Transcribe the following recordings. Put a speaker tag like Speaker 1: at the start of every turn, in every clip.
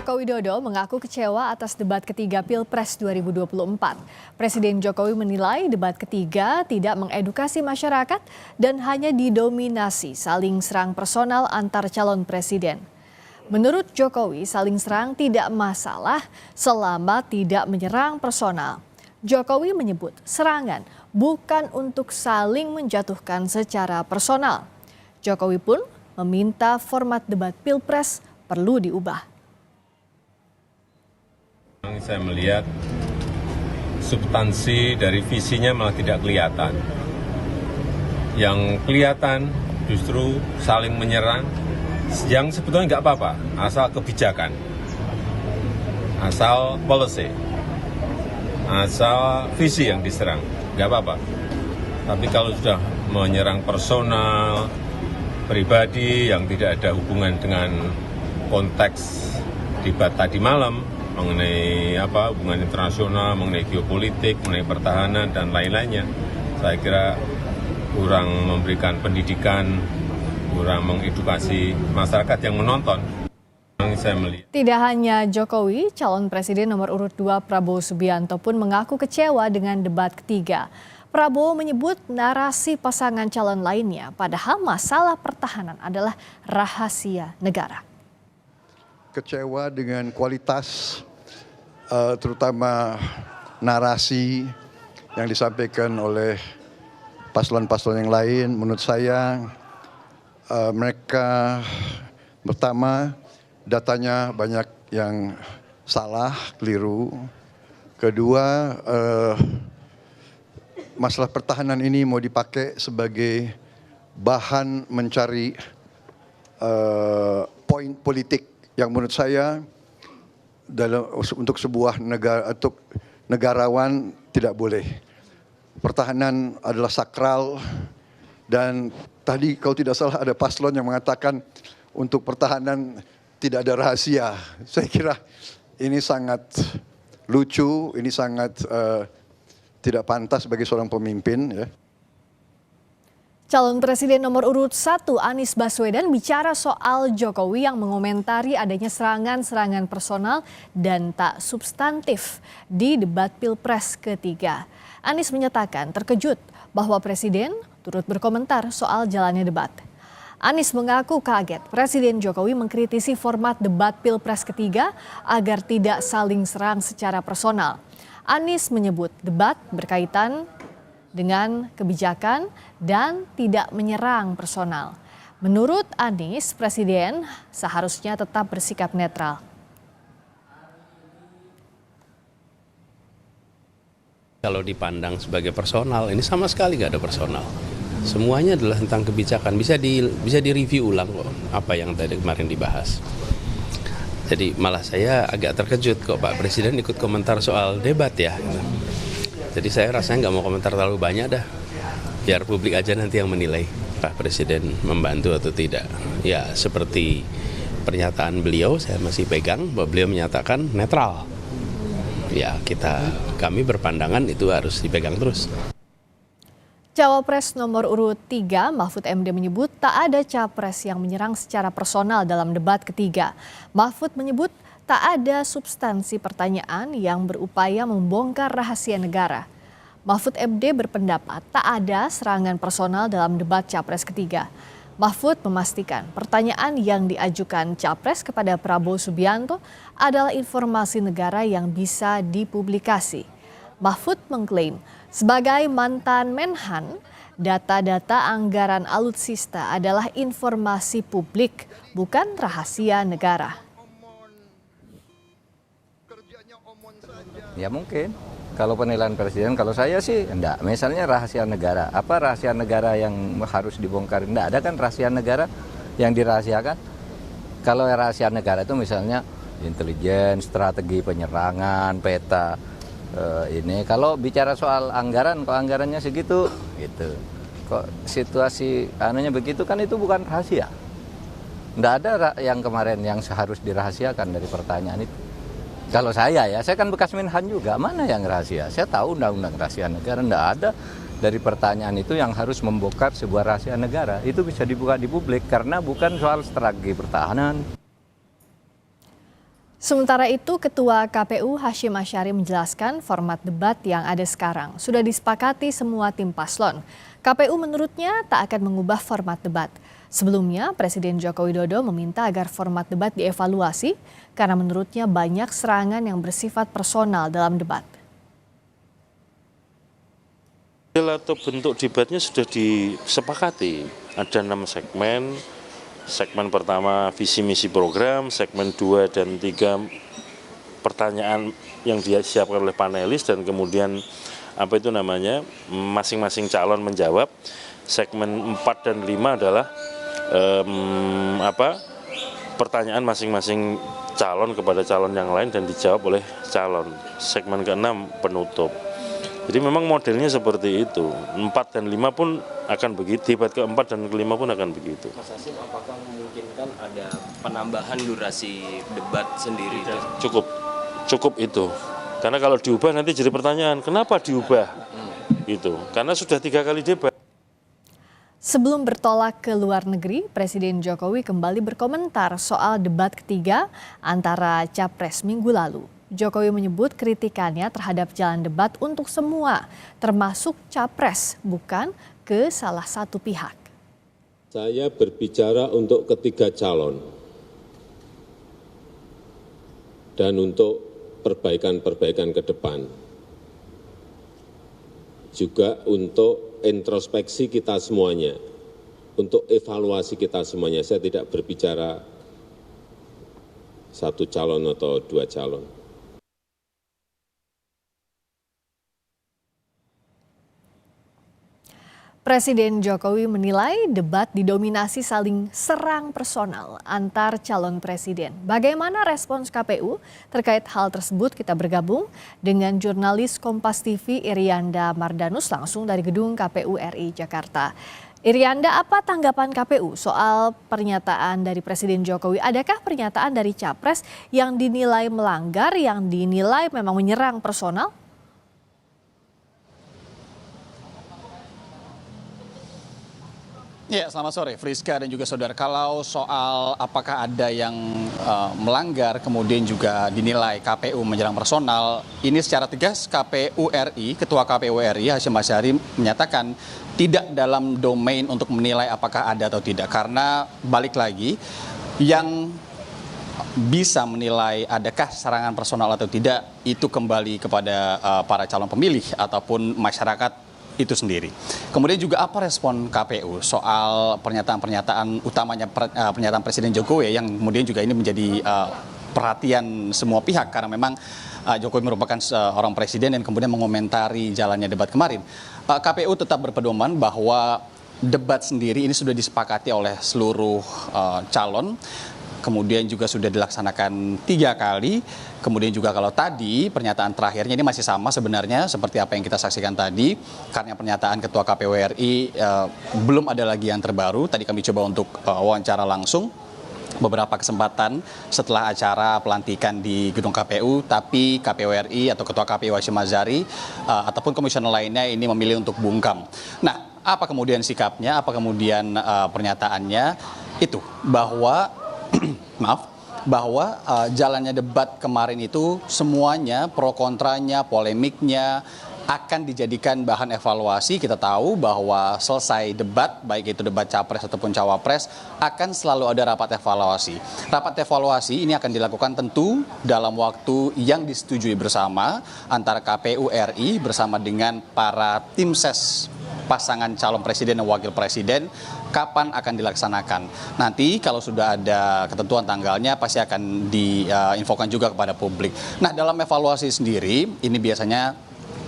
Speaker 1: Joko Widodo mengaku kecewa atas debat ketiga Pilpres 2024. Presiden Jokowi menilai debat ketiga tidak mengedukasi masyarakat dan hanya didominasi saling serang personal antar calon presiden. Menurut Jokowi, saling serang tidak masalah selama tidak menyerang personal. Jokowi menyebut serangan bukan untuk saling menjatuhkan secara personal. Jokowi pun meminta format debat Pilpres perlu diubah.
Speaker 2: Saya melihat substansi dari visinya malah tidak kelihatan. Yang kelihatan justru saling menyerang, yang sebetulnya nggak apa-apa, asal kebijakan, asal policy, asal visi yang diserang, nggak apa-apa. Tapi kalau sudah menyerang personal, pribadi yang tidak ada hubungan dengan konteks debat tadi malam, mengenai hubungan internasional, mengenai geopolitik, mengenai pertahanan, dan lain-lainnya. Saya kira kurang memberikan pendidikan, kurang mengedukasi masyarakat yang menonton. Saya melihat.
Speaker 1: Tidak hanya Jokowi, calon presiden nomor urut 2 Prabowo Subianto pun mengaku kecewa dengan debat ketiga. Prabowo menyebut narasi pasangan calon lainnya, padahal masalah pertahanan adalah rahasia negara.
Speaker 3: Kecewa dengan kualitas terutama narasi yang disampaikan oleh paslon-paslon yang lain. Menurut saya mereka pertama datanya banyak yang salah, keliru. Kedua, masalah pertahanan ini mau dipakai sebagai bahan mencari poin politik yang menurut saya untuk sebuah negara, untuk negarawan tidak boleh. Pertahanan adalah sakral, dan tadi kalau tidak salah ada paslon yang mengatakan untuk pertahanan tidak ada rahasia. Saya kira ini sangat lucu, ini sangat tidak pantas bagi seorang pemimpin, ya.
Speaker 1: Calon Presiden nomor urut 1 Anies Baswedan bicara soal Jokowi yang mengomentari adanya serangan-serangan personal dan tak substantif di debat Pilpres ketiga. Anies menyatakan terkejut bahwa Presiden turut berkomentar soal jalannya debat. Anies mengaku kaget Presiden Jokowi mengkritisi format debat Pilpres ketiga agar tidak saling serang secara personal. Anies menyebut debat berkaitan dengan kebijakan dan tidak menyerang personal. Menurut Anies, Presiden seharusnya tetap bersikap netral.
Speaker 4: Kalau dipandang sebagai personal, ini sama sekali nggak ada personal. Semuanya adalah tentang kebijakan. Bisa direview ulang kok apa yang tadi kemarin dibahas. Jadi malah saya agak terkejut kok Pak Presiden ikut komentar soal debat ya. Jadi saya rasanya nggak mau komentar terlalu banyak dah. Biar publik aja nanti yang menilai Pak Presiden membantu atau tidak. Ya seperti pernyataan beliau saya masih pegang bahwa beliau menyatakan netral. Ya kami berpandangan itu harus dipegang terus.
Speaker 1: Cawapres nomor urut 3 Mahfud MD menyebut tak ada capres yang menyerang secara personal dalam debat ketiga. Mahfud menyebut tak ada substansi pertanyaan yang berupaya membongkar rahasia negara. Mahfud MD berpendapat tak ada serangan personal dalam debat capres ketiga. Mahfud memastikan pertanyaan yang diajukan capres kepada Prabowo Subianto adalah informasi negara yang bisa dipublikasi. Mahfud mengklaim sebagai mantan Menhan, data-data anggaran alutsista adalah informasi publik, bukan rahasia negara.
Speaker 5: Ya mungkin, kalau penilaian Presiden, kalau saya sih enggak. Misalnya rahasia negara, apa rahasia negara yang harus dibongkar? Enggak ada kan rahasia negara yang dirahasiakan. Kalau rahasia negara itu misalnya intelijen, strategi penyerangan, peta, ini. Kalau bicara soal anggaran, kok anggarannya segitu, gitu. Kok situasi anunya begitu kan itu bukan rahasia. Enggak ada yang kemarin yang seharus dirahasiakan dari pertanyaan itu. Kalau saya kan bekas Menhan juga, mana yang rahasia? Saya tahu undang-undang rahasia negara, enggak ada dari pertanyaan itu yang harus membongkar sebuah rahasia negara. Itu bisa dibuka di publik karena bukan soal strategi pertahanan.
Speaker 1: Sementara itu, Ketua KPU Hashim Asyari menjelaskan format debat yang ada sekarang sudah disepakati semua tim paslon. KPU menurutnya tak akan mengubah format debat. Sebelumnya, Presiden Joko Widodo meminta agar format debat dievaluasi karena menurutnya banyak serangan yang bersifat personal dalam debat.
Speaker 6: Atau bentuk debatnya sudah disepakati, ada 6 segmen. Segmen pertama visi misi program, segmen 2 dan 3 pertanyaan yang disiapkan oleh panelis dan kemudian masing-masing calon menjawab. Segmen 4 dan 5 adalah pertanyaan masing-masing calon kepada calon yang lain dan dijawab oleh calon. Segmen ke-6 penutup. Jadi memang modelnya seperti itu. 4 dan 5 pun akan begitu, debat ke-4 dan ke-5 pun akan begitu.
Speaker 7: Mas Hashim, apakah memungkinkan ada penambahan durasi debat sendiri?
Speaker 6: Cukup itu. Karena kalau diubah nanti jadi pertanyaan, kenapa diubah? Gitu. Karena sudah 3 kali debat.
Speaker 1: Sebelum bertolak ke luar negeri, Presiden Jokowi kembali berkomentar soal debat ketiga antara Capres minggu lalu. Jokowi menyebut kritikannya terhadap jalan debat untuk semua, termasuk Capres, bukan ke salah satu pihak.
Speaker 2: Saya berbicara untuk ketiga calon dan untuk perbaikan-perbaikan ke depan. Juga untuk introspeksi kita semuanya, untuk evaluasi kita semuanya. Saya tidak berbicara satu calon atau 2 calon.
Speaker 1: Presiden Jokowi menilai debat didominasi saling serang personal antar calon presiden. Bagaimana respons KPU terkait hal tersebut? Kita bergabung dengan jurnalis Kompas TV Irianda Mardanus langsung dari gedung KPU RI Jakarta. Irianda, apa tanggapan KPU soal pernyataan dari Presiden Jokowi? Adakah pernyataan dari Capres yang dinilai melanggar, yang dinilai memang menyerang personal?
Speaker 8: Ya, selamat sore Friska dan juga saudara. Kalau soal apakah ada yang melanggar kemudian juga dinilai KPU menyerang personal, ini secara tegas KPU RI, Ketua KPU RI Hashim Asyari menyatakan tidak dalam domain untuk menilai apakah ada atau tidak. Karena balik lagi, yang bisa menilai adakah serangan personal atau tidak itu kembali kepada para calon pemilih ataupun masyarakat itu sendiri. Kemudian juga apa respon KPU soal pernyataan-pernyataan utamanya pernyataan Presiden Jokowi yang kemudian juga ini menjadi perhatian semua pihak karena memang Jokowi merupakan seorang presiden dan kemudian mengomentari jalannya debat kemarin. KPU tetap berpedoman bahwa debat sendiri ini sudah disepakati oleh seluruh calon. Kemudian juga sudah dilaksanakan 3 kali. Kemudian juga kalau tadi pernyataan terakhirnya ini masih sama sebenarnya seperti apa yang kita saksikan tadi. Karena pernyataan Ketua KPU RI belum ada lagi yang terbaru. Tadi kami coba untuk wawancara langsung beberapa kesempatan setelah acara pelantikan di gedung KPU. Tapi KPU RI atau Ketua KPU Hashim Asyari ataupun komisioner lainnya ini memilih untuk bungkam. Nah, apa kemudian sikapnya, apa kemudian pernyataannya? Itu bahwa bahwa jalannya debat kemarin itu semuanya pro kontranya, polemiknya akan dijadikan bahan evaluasi. Kita tahu bahwa selesai debat, baik itu debat capres ataupun cawapres, akan selalu ada rapat evaluasi. Rapat evaluasi ini akan dilakukan tentu dalam waktu yang disetujui bersama antara KPU RI bersama dengan para tim ses pasangan calon presiden dan wakil presiden, kapan akan dilaksanakan. Nanti kalau sudah ada ketentuan tanggalnya pasti akan diinfokan juga kepada publik. Nah, dalam evaluasi sendiri ini biasanya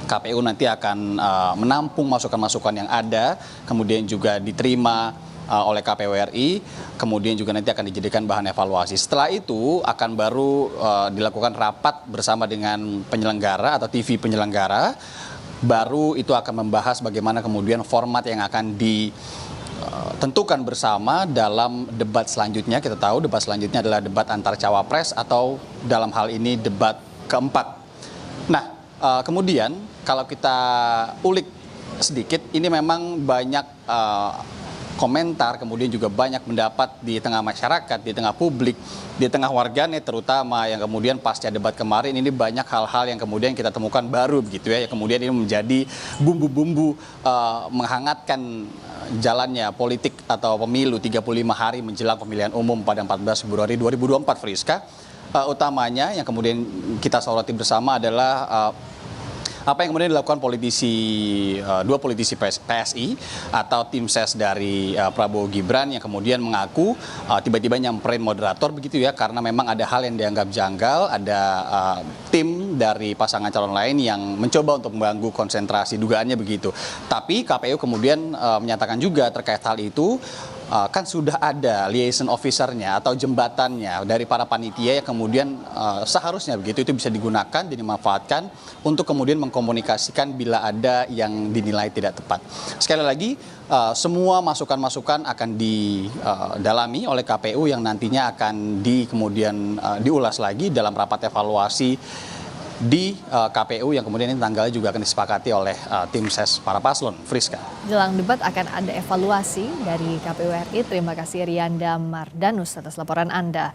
Speaker 8: KPU nanti akan menampung masukan-masukan yang ada, kemudian juga diterima oleh KPU RI, kemudian juga nanti akan dijadikan bahan evaluasi. Setelah itu akan baru dilakukan rapat bersama dengan penyelenggara atau TV penyelenggara. Baru itu akan membahas bagaimana kemudian format yang akan ditentukan bersama dalam debat selanjutnya. Kita tahu debat selanjutnya adalah debat antar cawapres atau dalam hal ini debat keempat. Nah, kemudian kalau kita ulik sedikit, ini memang banyak komentar, kemudian juga banyak mendapat di tengah masyarakat, di tengah publik, di tengah warganet terutama yang kemudian pasca debat kemarin ini banyak hal-hal yang kemudian kita temukan baru begitu ya, yang kemudian ini menjadi bumbu-bumbu menghangatkan jalannya politik atau pemilu 35 hari menjelang pemilihan umum pada 14 Februari 2024, Friska. Utamanya yang kemudian kita soroti bersama adalah apa yang kemudian dilakukan dua politisi PSI atau tim ses dari Prabowo Gibran yang kemudian mengaku tiba-tiba nyamperin moderator begitu ya, karena memang ada hal yang dianggap janggal, ada tim dari pasangan calon lain yang mencoba untuk mengganggu konsentrasi, dugaannya begitu. Tapi KPU kemudian menyatakan juga terkait hal itu, kan sudah ada liaison officer-nya atau jembatannya dari para panitia yang kemudian seharusnya begitu itu bisa digunakan dan dimanfaatkan untuk kemudian mengkomunikasikan bila ada yang dinilai tidak tepat. Sekali lagi, semua masukan-masukan akan didalami oleh KPU yang nantinya akan kemudian diulas lagi dalam rapat evaluasi di KPU yang kemudian ini tanggalnya juga akan disepakati oleh tim ses para paslon. Friska.
Speaker 1: Jelang debat akan ada evaluasi dari KPU RI. Terima kasih Rianda Mardanus atas laporan Anda.